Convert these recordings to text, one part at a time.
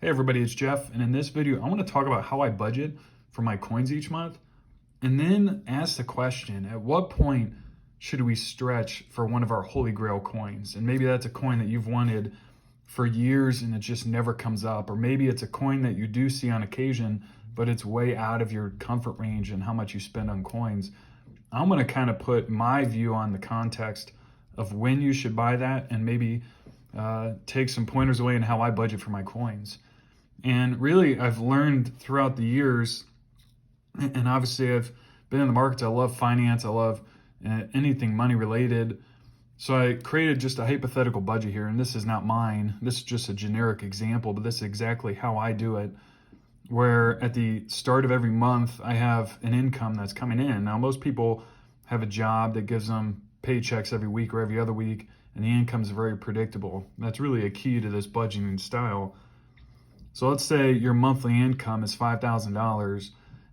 Hey everybody, it's Jeff, and in this video, I want to talk about how I budget for my coins each month, and then ask the question, at what point should we stretch for one of our Holy Grail coins? And maybe that's a coin that you've wanted for years and it just never comes up, or maybe it's a coin that you do see on occasion, but it's way out of your comfort range and how much you spend on coins. I'm going to kind of put my view on the context of when you should buy that, and maybe take some pointers away in how I budget for my coins. And really, I've learned throughout the years, and obviously I've been in the markets. I love finance. I love anything money related. So I created just a hypothetical budget here, and this is not mine. This is just a generic example, but this is exactly how I do it, where at the start of every month, I have an income that's coming in. Now, most people have a job that gives them paychecks every week or every other week, and the income is very predictable. That's really a key to this budgeting style. So let's say your monthly income is $5,000,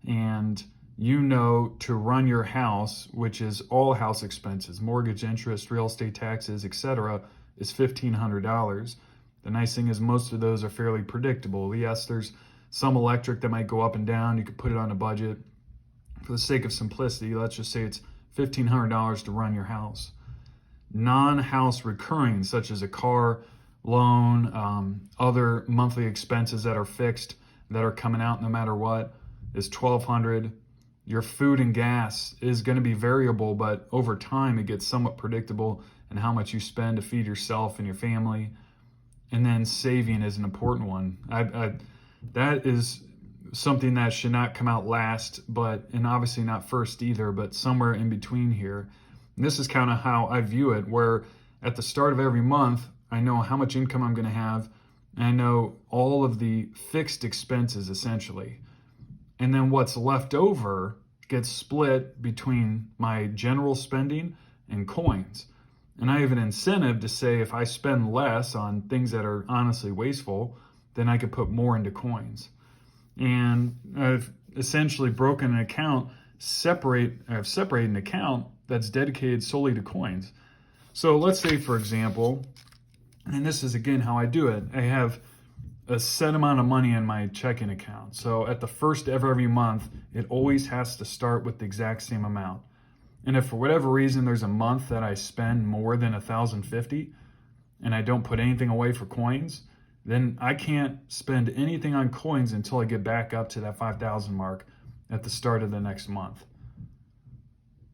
and you know to run your house, which is all house expenses, mortgage, interest, real estate taxes, etc., is $1,500. The nice thing is most of those are fairly predictable. Yes, there's some electric that might go up and down. You could put it on a budget. For the sake of simplicity, let's just say it's $1,500 to run your house. Non-house recurring, such as a car loan, other monthly expenses that are fixed, that are coming out no matter what, is $1,200. Your food and gas is going to be variable, but over time it gets somewhat predictable in how much you spend to feed yourself and your family. And then saving is an important one. That is something that should not come out last, and obviously not first either, but somewhere in between here. And this is kind of how I view it, where at the start of every month, I know how much income I'm going to have, and I know all of the fixed expenses essentially. And then what's left over gets split between my general spending and coins. And I have an incentive to say if I spend less on things that are honestly wasteful, then I could put more into coins. And I've essentially broken an account, separated an account that's dedicated solely to coins. So let's say, for example, and this is again how I do it, I have a set amount of money in my checking account. So at the first of every month, it always has to start with the exact same amount. And if for whatever reason there's a month that I spend more than $1,050 and I don't put anything away for coins, then I can't spend anything on coins until I get back up to that 5,000 mark at the start of the next month.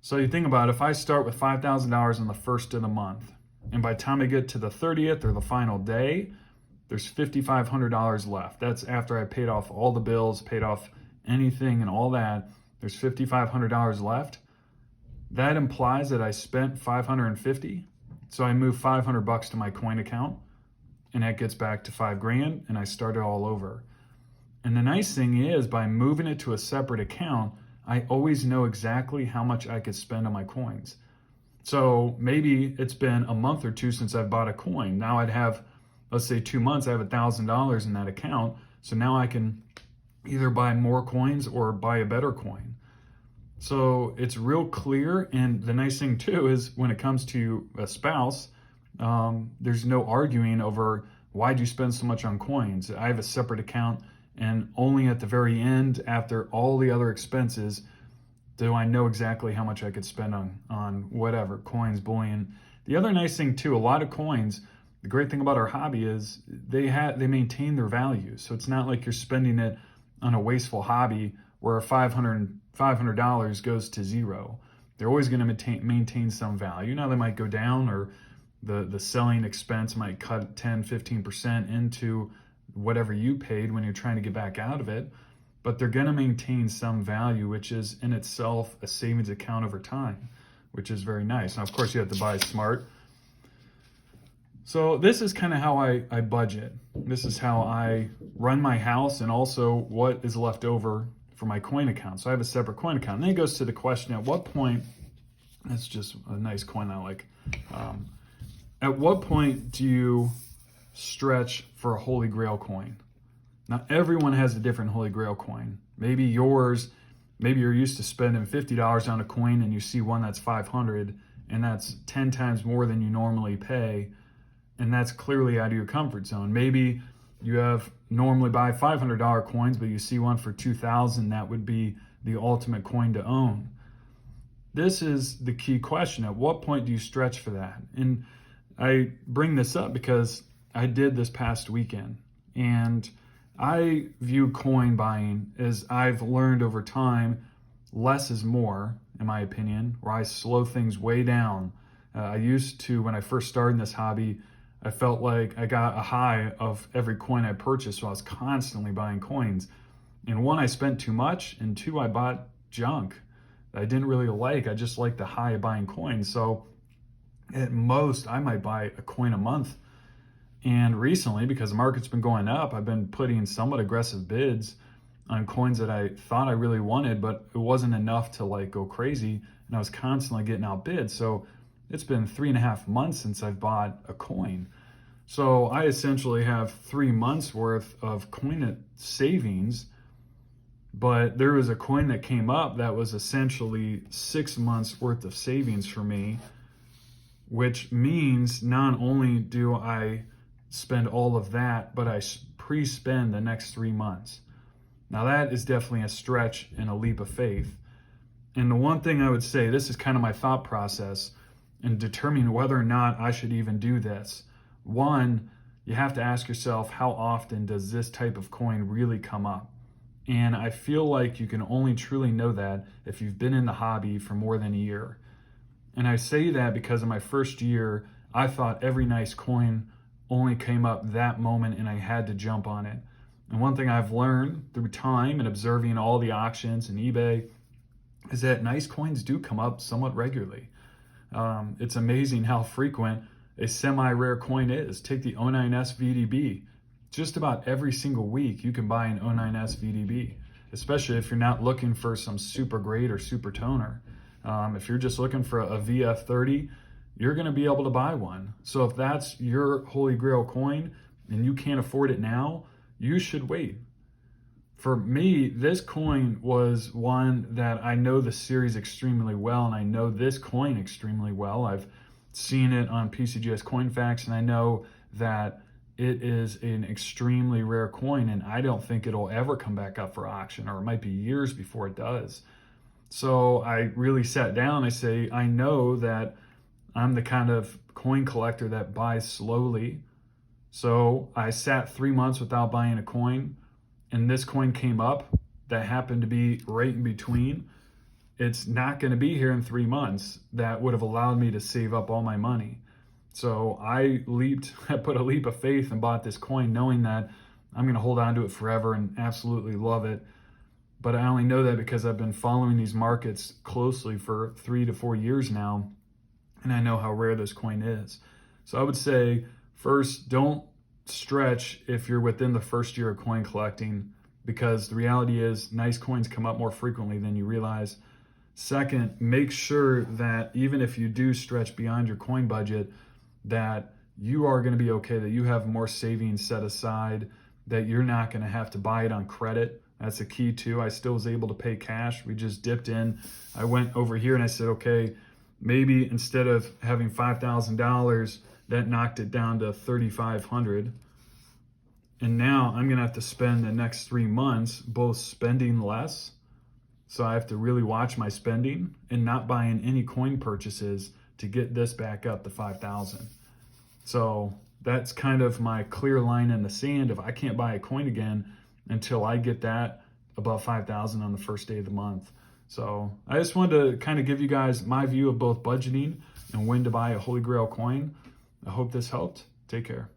So you think about it, if I start with $5,000 on the first of the month, and by the time I get to the 30th or the final day, there's $5,500 left. That's after I paid off all the bills, paid off anything and all that. There's $5,500 left. That implies that I spent $550. So I move $500 to my coin account, and that gets back to $5,000, and I start it all over. And the nice thing is, by moving it to a separate account, I always know exactly how much I could spend on my coins. So maybe it's been a month or two since I've bought a coin. Now I'd have, let's say 2 months, I have $1,000 in that account. So now I can either buy more coins or buy a better coin. So it's real clear. And the nice thing too is when it comes to a spouse, there's no arguing over why'd you spend so much on coins. I have a separate account, and only at the very end, after all the other expenses, do I know exactly how much I could spend on whatever, coins, bullion. The other nice thing too, a lot of coins, the great thing about our hobby is they maintain their value. So it's not like you're spending it on a wasteful hobby where $500 goes to zero. They're always going to maintain some value. Now they might go down, or the selling expense might cut 10, 15% into whatever you paid when you're trying to get back out of it. But they're going to maintain some value, which is in itself a savings account over time, which is very nice. Now, of course, you have to buy smart. So this is kind of how I budget. This is how I run my house, and also what is left over for my coin account. So I have a separate coin account. And then it goes to the question, at what point, that's just a nice coin I like. At what point do you stretch for a Holy Grail coin? Now, everyone has a different Holy Grail coin. Maybe you're used to spending $50 on a coin, and you see one that's $500, and that's 10 times more than you normally pay. And that's clearly out of your comfort zone. Maybe you have normally buy $500 coins, but you see one for 2,000, that would be the ultimate coin to own. This is the key question. At what point do you stretch for that? And I bring this up because I did this past weekend, and I view coin buying as I've learned over time, less is more, in my opinion, where I slow things way down. I used to, when I first started this hobby, I felt like I got a high of every coin I purchased, so I was constantly buying coins. And one, I spent too much, and two, I bought junk that I didn't really like. I just liked the high of buying coins. So at most, I might buy a coin a month. And recently, because the market's been going up, I've been putting somewhat aggressive bids on coins that I thought I really wanted, but it wasn't enough to like go crazy. And I was constantly getting outbid. So it's been 3.5 months since I've bought a coin. So I essentially have 3 months worth of coin savings, but there was a coin that came up that was essentially 6 months worth of savings for me, which means not only do I spend all of that, but I pre-spend the next 3 months. Now that is definitely a stretch and a leap of faith. And the one thing I would say, this is kind of my thought process in determining whether or not I should even do this. One, you have to ask yourself, how often does this type of coin really come up? And I feel like you can only truly know that if you've been in the hobby for more than a year. And I say that because in my first year, I thought every nice coin only came up that moment and I had to jump on it. And one thing I've learned through time and observing all the auctions and eBay is that nice coins do come up somewhat regularly. It's amazing how frequent a semi-rare coin is. Take the 09S VDB. Just about every single week you can buy an 09S VDB, especially if you're not looking for some super great or super toner. If you're just looking for a VF30, you're going to be able to buy one. So if that's your Holy Grail coin and you can't afford it now, you should wait. For me, this coin was one that I know the series extremely well, and I know this coin extremely well. I've seen it on PCGS Coin Facts, and I know that it is an extremely rare coin, and I don't think it'll ever come back up for auction, or it might be years before it does. So I really sat down. I say, I know that I'm the kind of coin collector that buys slowly. So I sat 3 months without buying a coin, and this coin came up that happened to be right in between. It's not going to be here in 3 months. That would have allowed me to save up all my money. So I put a leap of faith and bought this coin knowing that I'm going to hold on to it forever and absolutely love it. But I only know that because I've been following these markets closely for 3 to 4 years now, and I know how rare this coin is. So I would say, first, don't stretch if you're within the first year of coin collecting, because the reality is nice coins come up more frequently than you realize. Second, make sure that even if you do stretch beyond your coin budget, that you are going to be okay, that you have more savings set aside, that you're not going to have to buy it on credit. That's the key too. I still was able to pay cash. We just dipped in. I went over here and I said, okay, maybe instead of having $5,000, that knocked it down to $3,500. And now I'm going to have to spend the next 3 months both spending less. So I have to really watch my spending and not buying any coin purchases to get this back up to 5,000. So that's kind of my clear line in the sand of I can't buy a coin again until I get that above 5,000 on the first day of the month. So I just wanted to kind of give you guys my view of both budgeting and when to buy a Holy Grail coin. I hope this helped. Take care.